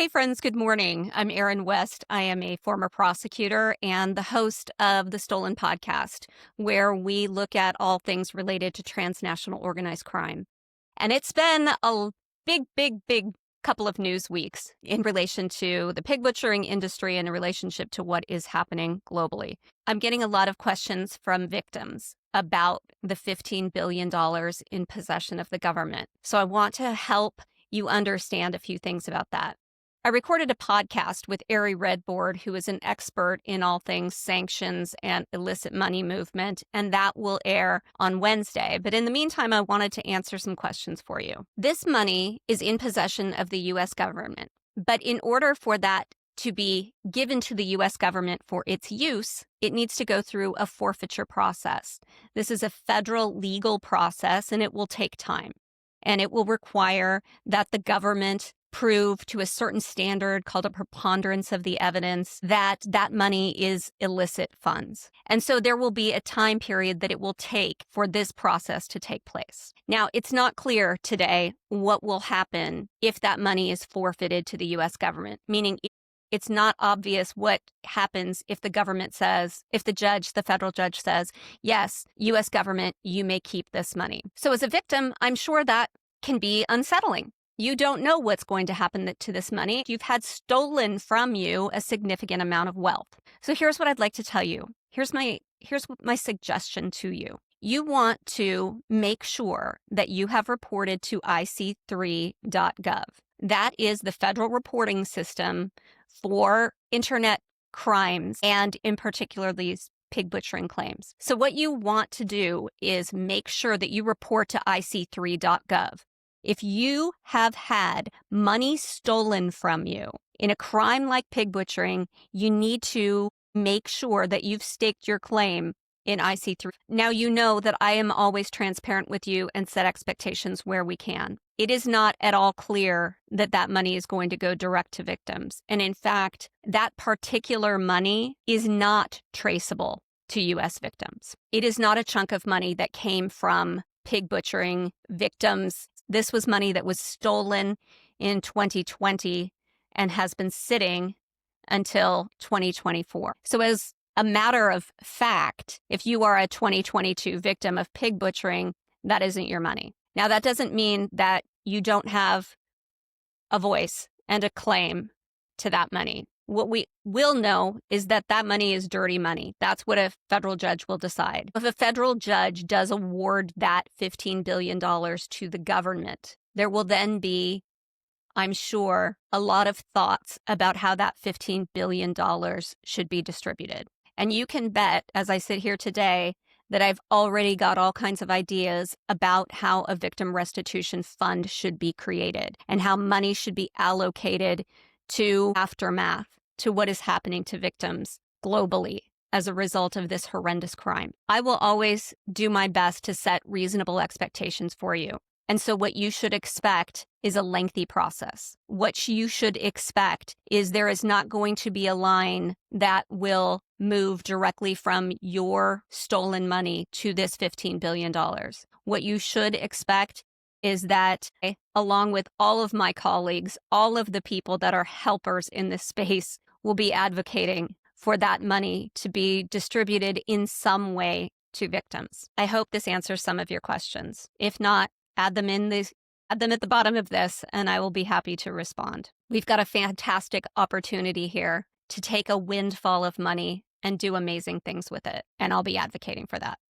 Hey friends, good morning. I'm Erin West. I am a former prosecutor and the host of the Stolen Podcast, where we look at all things related to transnational organized crime. And it's been a big couple of news weeks in relation to the pig butchering industry and in relationship to what is happening globally. I'm getting a lot of questions from victims about the $15 billion in possession of the government. So I want to help you understand a few things about that. I recorded a podcast with Ari Redbord, who is an expert in all things sanctions and illicit money movement, and that will air on Wednesday. But in the meantime, I wanted to answer some questions for you. This money is in possession of the U.S. government, but in order for that to be given to the U.S. government for its use, it needs to go through a forfeiture process. This is a federal legal process, and it will take time. And it will require that the government prove to a certain standard called a preponderance of the evidence that that money is illicit funds. And so there will be a time period that it will take for this process to take place. Now, it's not clear today what will happen if that money is forfeited to the U.S. government, meaning it's not obvious what happens if the government says, if the federal judge says, yes, U.S. government, you may keep this money. So as a victim, I'm sure that can be unsettling. You don't know what's going to happen to this money. You've had stolen from you a significant amount of wealth. So here's what I'd like to tell you. Here's my suggestion to you. You want to make sure that you have reported to ic3.gov. That is the federal reporting system for internet crimes and in particular these pig butchering claims. So what you want to do is make sure that you report to ic3.gov. If you have had money stolen from you in a crime like pig butchering, you need to make sure that you've staked your claim in IC3. Now, you know that I am always transparent with you and set expectations where we can. It is not at all clear that that money is going to go direct to victims. And in fact, that particular money is not traceable to U.S. victims. It is not a chunk of money that came from pig butchering victims. This was money that was stolen in 2020 and has been sitting until 2024. So as a matter of fact, if you are a 2022 victim of pig butchering, that isn't your money. Now, that doesn't mean that you don't have a voice and a claim to that money. What we will know is that that money is dirty money. That's what a federal judge will decide. If a federal judge does award that $15 billion to the government, there will then be, I'm sure, a lot of thoughts about how that $15 billion should be distributed. And you can bet, as I sit here today, that I've already got all kinds of ideas about how a victim restitution fund should be created and how money should be allocated to aftermath, to what is happening to victims globally as a result of this horrendous crime. I will always do my best to set reasonable expectations for you. And so what you should expect is a lengthy process. What you should expect is there is not going to be a line that will move directly from your stolen money to this $15 billion. What you should expect is that, along with all of my colleagues, all of the people that are helpers in this space will be advocating for that money to be distributed in some way to victims. I hope this answers some of your questions. If not, add them at the bottom of this, and I will be happy to respond. We've got a fantastic opportunity here to take a windfall of money and do amazing things with it, and I'll be advocating for that.